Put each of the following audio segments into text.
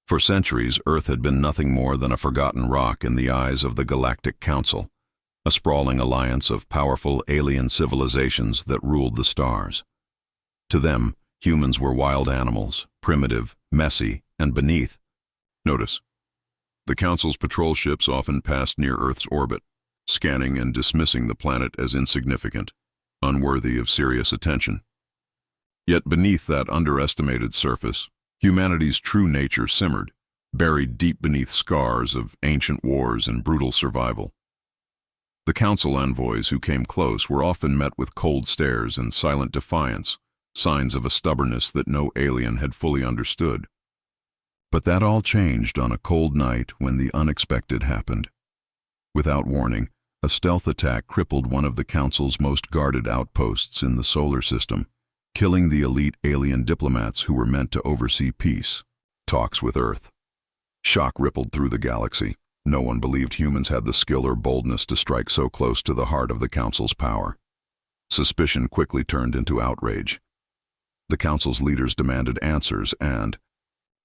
For centuries, Earth had been nothing more than a forgotten rock in the eyes of the Galactic Council, a sprawling alliance of powerful alien civilizations that ruled the stars. To them, humans were wild animals, primitive, messy, and beneath. Notice, the Council's patrol ships often passed near Earth's orbit, scanning and dismissing the planet as insignificant, unworthy of serious attention. Yet beneath that underestimated surface, humanity's true nature simmered, buried deep beneath scars of ancient wars and brutal survival. The Council envoys who came close were often met with cold stares and silent defiance, signs of a stubbornness that no alien had fully understood. But that all changed on a cold night when the unexpected happened. Without warning, a stealth attack crippled one of the Council's most guarded outposts in the solar system, killing the elite alien diplomats who were meant to oversee peace talks with Earth. Shock rippled through the galaxy. No one believed humans had the skill or boldness to strike so close to the heart of the Council's power. Suspicion quickly turned into outrage. The Council's leaders demanded answers and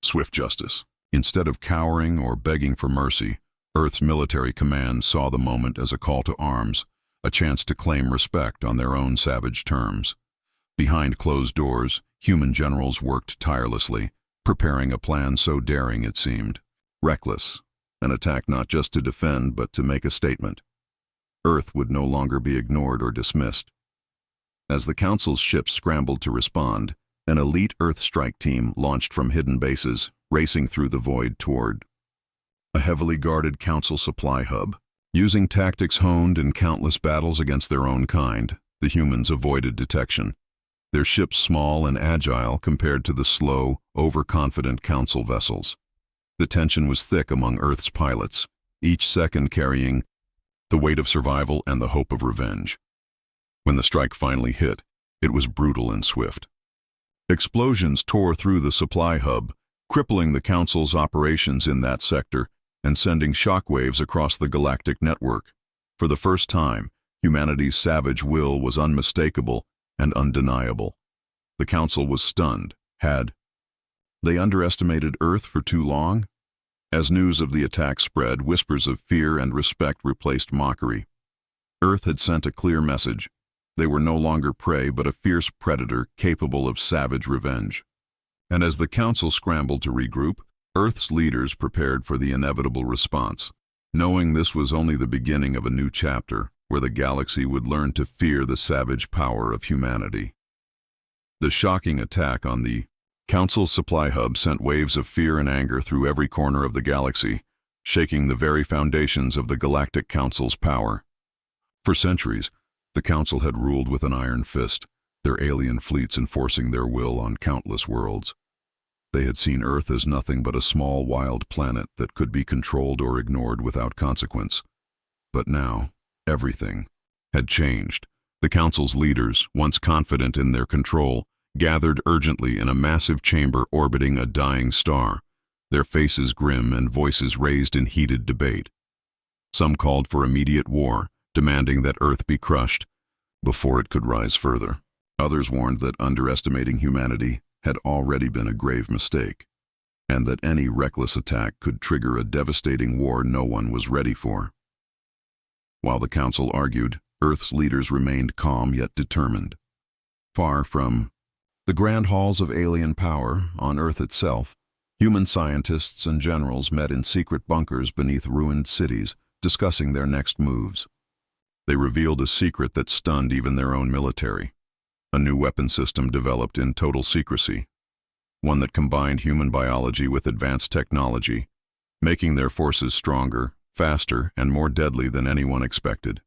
swift justice. Instead of cowering or begging for mercy, Earth's military command saw the moment as a call to arms, a chance to claim respect on their own savage terms. Behind closed doors, human generals worked tirelessly, preparing a plan so daring it seemed. Reckless, an attack not just to defend but to make a statement. Earth would no longer be ignored or dismissed. As the Council's ships scrambled to respond, an elite Earth strike team launched from hidden bases, racing through the void toward a heavily guarded Council supply hub. Using tactics honed in countless battles against their own kind, the humans avoided detection. Their ships small and agile compared to the slow, overconfident Council vessels. The tension was thick among Earth's pilots, each second carrying the weight of survival and the hope of revenge. When the strike finally hit, it was brutal and swift. Explosions tore through the supply hub, crippling the Council's operations in that sector and sending shockwaves across the galactic network. For the first time, humanity's savage will was unmistakable and undeniable. The Council was stunned. Had they underestimated Earth for too long? As news of the attack spread, whispers of fear and respect replaced mockery. Earth had sent a clear message. They were no longer prey but a fierce predator capable of savage revenge. And as the Council scrambled to regroup, Earth's leaders prepared for the inevitable response, knowing this was only the beginning of a new chapter where the galaxy would learn to fear the savage power of humanity. The shocking attack on the Council's supply hub sent waves of fear and anger through every corner of the galaxy, shaking the very foundations of the Galactic Council's power. For centuries, the Council had ruled with an iron fist, their alien fleets enforcing their will on countless worlds. They had seen Earth as nothing but a small wild planet that could be controlled or ignored without consequence. But now, everything had changed. The Council's leaders, once confident in their control, gathered urgently in a massive chamber orbiting a dying star, their faces grim and voices raised in heated debate. Some called for immediate war, demanding that Earth be crushed before it could rise further. Others warned that underestimating humanity had already been a grave mistake, and that any reckless attack could trigger a devastating war no one was ready for. While the Council argued, Earth's leaders remained calm yet determined. Far from the grand halls of alien power on Earth itself, human scientists and generals met in secret bunkers beneath ruined cities, discussing their next moves. They revealed a secret that stunned even their own military. A new weapon system developed in total secrecy, one that combined human biology with advanced technology, making their forces stronger, faster, and more deadly than anyone expected.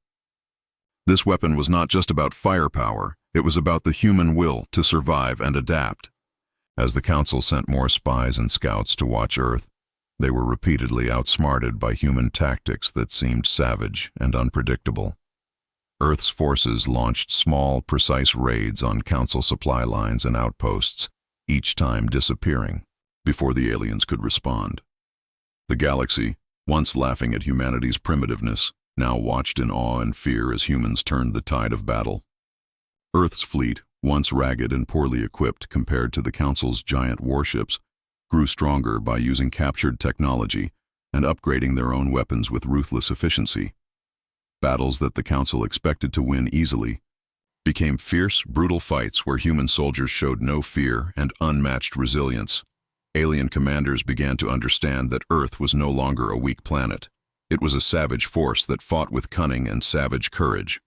This weapon was not just about firepower, it was about the human will to survive and adapt. As the Council sent more spies and scouts to watch Earth, they were repeatedly outsmarted by human tactics that seemed savage and unpredictable. Earth's forces launched small, precise raids on Council supply lines and outposts, each time disappearing before the aliens could respond. The galaxy, once laughing at humanity's primitiveness, now watched in awe and fear as humans turned the tide of battle. Earth's fleet, once ragged and poorly equipped compared to the Council's giant warships, grew stronger by using captured technology and upgrading their own weapons with ruthless efficiency. Battles that the Council expected to win easily became fierce, brutal fights where human soldiers showed no fear and unmatched resilience. Alien commanders began to understand that Earth was no longer a weak planet. It was a savage force that fought with cunning and savage courage.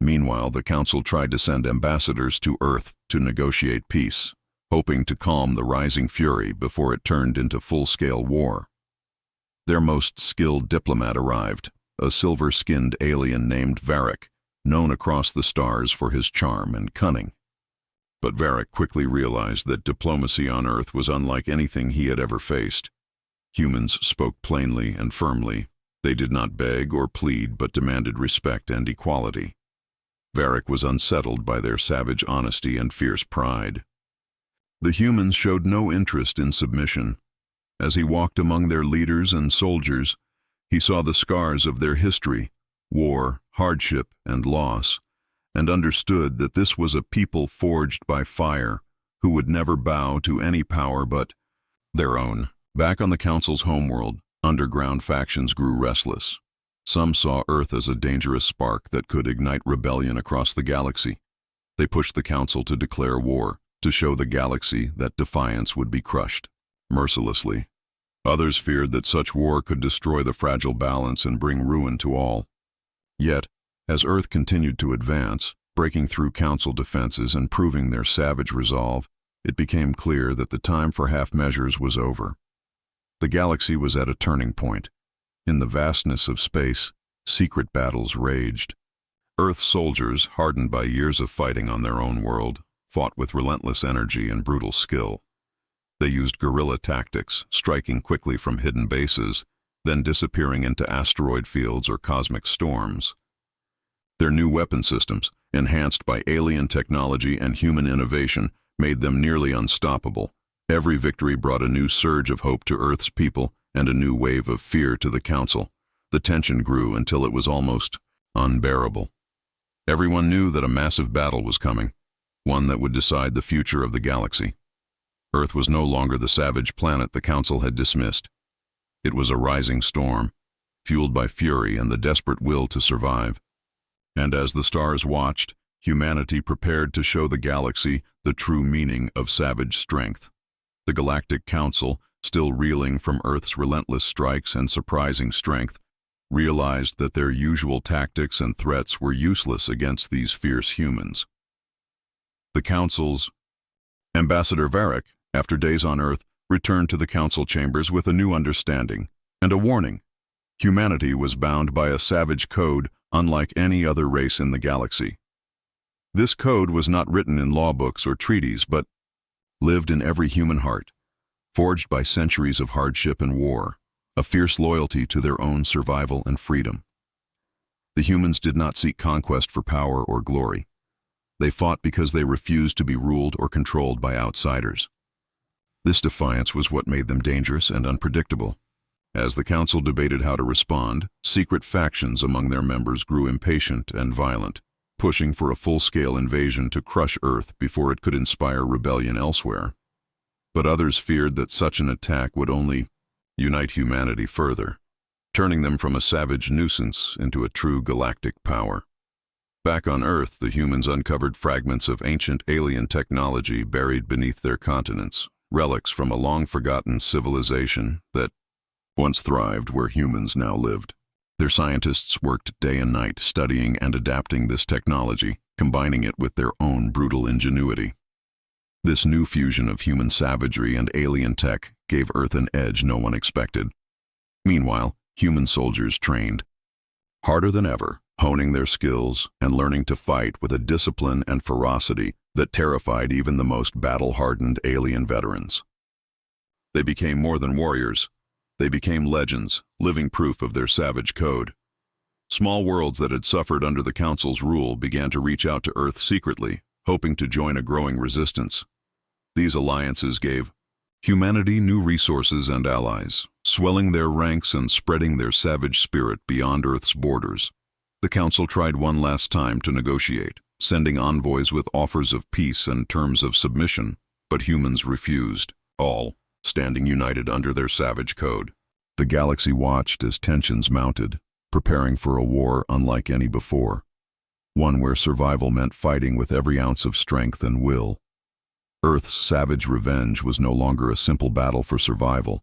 Meanwhile, the Council tried to send ambassadors to Earth to negotiate peace, hoping to calm the rising fury before it turned into full-scale war. Their most skilled diplomat arrived, a silver-skinned alien named Varric, known across the stars for his charm and cunning. But Varric quickly realized that diplomacy on Earth was unlike anything he had ever faced. Humans spoke plainly and firmly. They did not beg or plead, but demanded respect and equality. Varric was unsettled by their savage honesty and fierce pride. The humans showed no interest in submission. As he walked among their leaders and soldiers, he saw the scars of their history, war, hardship, and loss, and understood that this was a people forged by fire, who would never bow to any power but their own. Back on the Council's homeworld, underground factions grew restless. Some saw Earth as a dangerous spark that could ignite rebellion across the galaxy. They pushed the Council to declare war, to show the galaxy that defiance would be crushed mercilessly. Others feared that such war could destroy the fragile balance and bring ruin to all. Yet, as Earth continued to advance, breaking through Council defenses and proving their savage resolve, it became clear that the time for half measures was over. The galaxy was at a turning point. In the vastness of space, secret battles raged. Earth's soldiers, hardened by years of fighting on their own world, fought with relentless energy and brutal skill. They used guerrilla tactics, striking quickly from hidden bases, then disappearing into asteroid fields or cosmic storms. Their new weapon systems, enhanced by alien technology and human innovation, made them nearly unstoppable. Every victory brought a new surge of hope to Earth's people and a new wave of fear to the Council. The tension grew until it was almost unbearable. Everyone knew that a massive battle was coming, one that would decide the future of the galaxy. Earth was no longer the savage planet the Council had dismissed. It was a rising storm, fueled by fury and the desperate will to survive. And as the stars watched, humanity prepared to show the galaxy the true meaning of savage strength. The Galactic Council, still reeling from Earth's relentless strikes and surprising strength, realized that their usual tactics and threats were useless against these fierce humans. The Council's Ambassador Varric, after days on Earth, returned to the Council chambers with a new understanding and a warning. Humanity was bound by a savage code unlike any other race in the galaxy. This code was not written in law books or treaties, but lived in every human heart, forged by centuries of hardship and war, a fierce loyalty to their own survival and freedom. The humans did not seek conquest for power or glory. They fought because they refused to be ruled or controlled by outsiders. This defiance was what made them dangerous and unpredictable. As the Council debated how to respond, secret factions among their members grew impatient and violent, pushing for a full-scale invasion to crush Earth before it could inspire rebellion elsewhere. But others feared that such an attack would only unite humanity further, turning them from a savage nuisance into a true galactic power. Back on Earth, the humans uncovered fragments of ancient alien technology buried beneath their continents, relics from a long-forgotten civilization that once thrived where humans now lived. Their scientists worked day and night studying and adapting this technology, combining it with their own brutal ingenuity. This new fusion of human savagery and alien tech gave Earth an edge no one expected. Meanwhile, human soldiers trained harder than ever, honing their skills and learning to fight with a discipline and ferocity that terrified even the most battle-hardened alien veterans. They became more than warriors. They became legends, living proof of their savage code. Small worlds that had suffered under the Council's rule began to reach out to Earth secretly, hoping to join a growing resistance. These alliances gave humanity new resources and allies, swelling their ranks and spreading their savage spirit beyond Earth's borders. The Council tried one last time to negotiate, sending envoys with offers of peace and terms of submission, but humans refused. All standing united under their savage code. The galaxy watched as tensions mounted, preparing for a war unlike any before, one where survival meant fighting with every ounce of strength and will. Earth's savage revenge was no longer a simple battle for survival.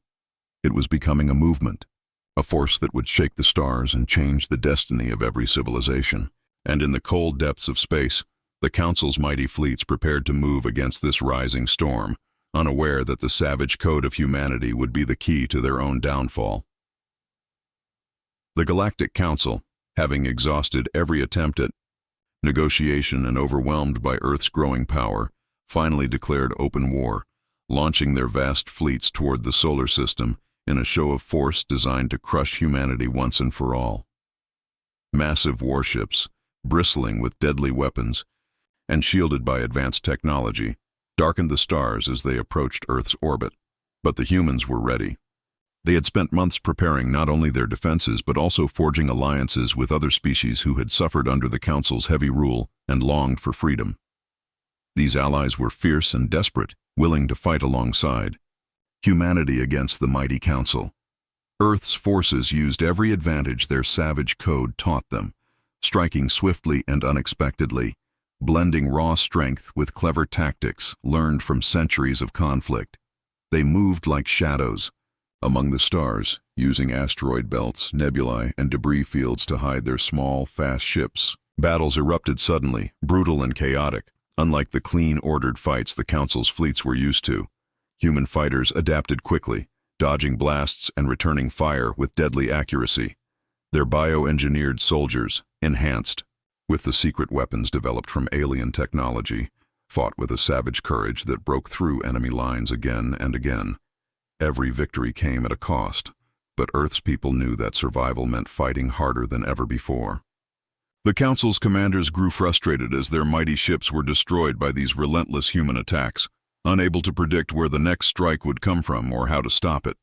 It was becoming a movement, a force that would shake the stars and change the destiny of every civilization. And in the cold depths of space, the Council's mighty fleets prepared to move against this rising storm, unaware that the savage code of humanity would be the key to their own downfall. The Galactic Council, having exhausted every attempt at negotiation and overwhelmed by Earth's growing power, finally declared open war, launching their vast fleets toward the solar system in a show of force designed to crush humanity once and for all. Massive warships, bristling with deadly weapons, and shielded by advanced technology, darkened the stars as they approached Earth's orbit. But the humans were ready. They had spent months preparing not only their defenses but also forging alliances with other species who had suffered under the Council's heavy rule and longed for freedom. These allies were fierce and desperate, willing to fight alongside humanity against the mighty Council. Earth's forces used every advantage their savage code taught them, striking swiftly and unexpectedly, blending raw strength with clever tactics learned from centuries of conflict. They moved like shadows among the stars, using asteroid belts, nebulae, and debris fields to hide their small, fast ships. Battles erupted suddenly, brutal and chaotic, unlike the clean, ordered fights the Council's fleets were used to. Human fighters adapted quickly, dodging blasts and returning fire with deadly accuracy. Their bioengineered soldiers, enhanced with the secret weapons developed from alien technology, fought with a savage courage that broke through enemy lines again and again. Every victory came at a cost, but Earth's people knew that survival meant fighting harder than ever before. The Council's commanders grew frustrated as their mighty ships were destroyed by these relentless human attacks, unable to predict where the next strike would come from or how to stop it.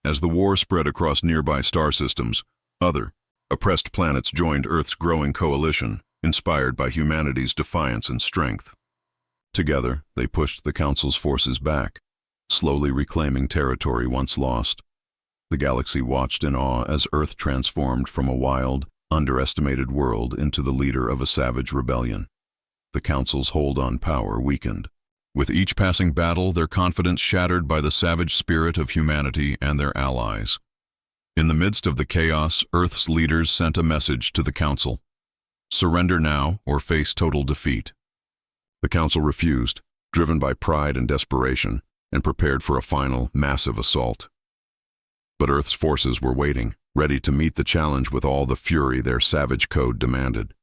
As the war spread across nearby star systems, other, oppressed planets joined Earth's growing coalition, inspired by humanity's defiance and strength. Together, they pushed the Council's forces back, slowly reclaiming territory once lost. The galaxy watched in awe as Earth transformed from a wild, underestimated world into the leader of a savage rebellion. The Council's hold on power weakened. With each passing battle, their confidence shattered by the savage spirit of humanity and their allies. In the midst of the chaos, Earth's leaders sent a message to the Council: surrender now or face total defeat. The Council refused, driven by pride and desperation, and prepared for a final, massive assault. But Earth's forces were waiting, ready to meet the challenge with all the fury their savage code demanded.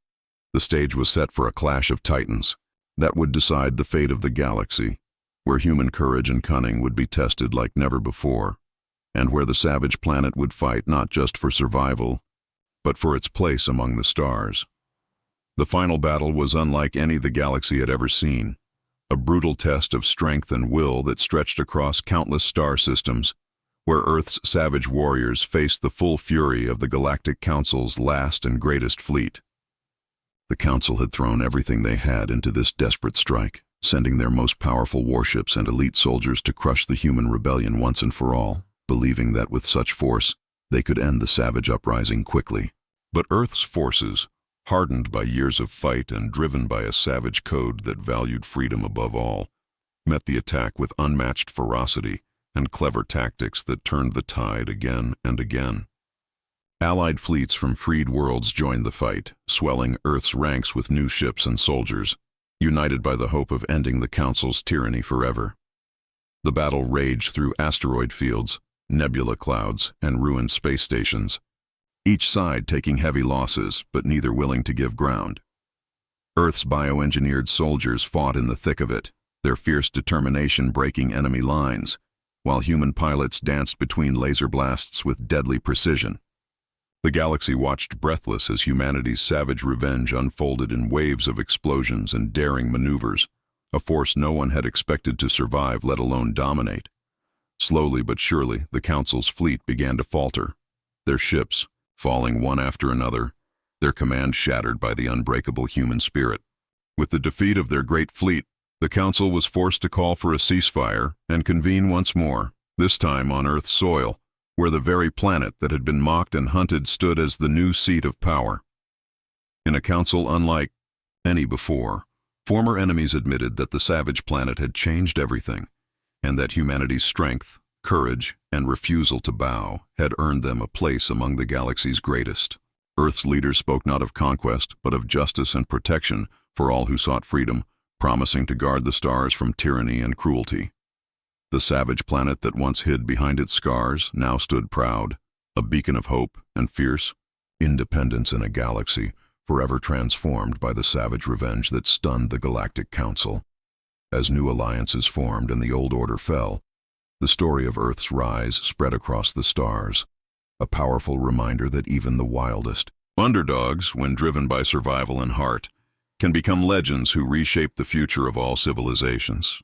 The stage was set for a clash of titans that would decide the fate of the galaxy, where human courage and cunning would be tested like never before, and where the savage planet would fight not just for survival, but for its place among the stars. The final battle was unlike any the galaxy had ever seen, a brutal test of strength and will that stretched across countless star systems, where Earth's savage warriors faced the full fury of the Galactic Council's last and greatest fleet. The Council had thrown everything they had into this desperate strike, sending their most powerful warships and elite soldiers to crush the human rebellion once and for all, believing that with such force, they could end the savage uprising quickly. But Earth's forces, hardened by years of fight and driven by a savage code that valued freedom above all, met the attack with unmatched ferocity and clever tactics that turned the tide again and again. Allied fleets from freed worlds joined the fight, swelling Earth's ranks with new ships and soldiers, united by the hope of ending the Council's tyranny forever. The battle raged through asteroid fields, nebula clouds, and ruined space stations, each side taking heavy losses, but neither willing to give ground. Earth's bioengineered soldiers fought in the thick of it, their fierce determination breaking enemy lines, while human pilots danced between laser blasts with deadly precision. The galaxy watched breathless as humanity's savage revenge unfolded in waves of explosions and daring maneuvers, a force no one had expected to survive, let alone dominate. Slowly but surely, the Council's fleet began to falter, their ships falling one after another, their command shattered by the unbreakable human spirit. With the defeat of their great fleet, the Council was forced to call for a ceasefire and convene once more, this time on Earth's soil, where the very planet that had been mocked and hunted stood as the new seat of power. In a council unlike any before, former enemies admitted that the savage planet had changed everything, and that humanity's strength, courage, and refusal to bow had earned them a place among the galaxy's greatest. Earth's leaders spoke not of conquest, but of justice and protection for all who sought freedom, promising to guard the stars from tyranny and cruelty. The savage planet that once hid behind its scars now stood proud, a beacon of hope and fierce independence in a galaxy forever transformed by the savage revenge that stunned the Galactic Council. As new alliances formed and the old order fell, the story of Earth's rise spread across the stars, a powerful reminder that even the wildest underdogs, when driven by survival and heart, can become legends who reshape the future of all civilizations.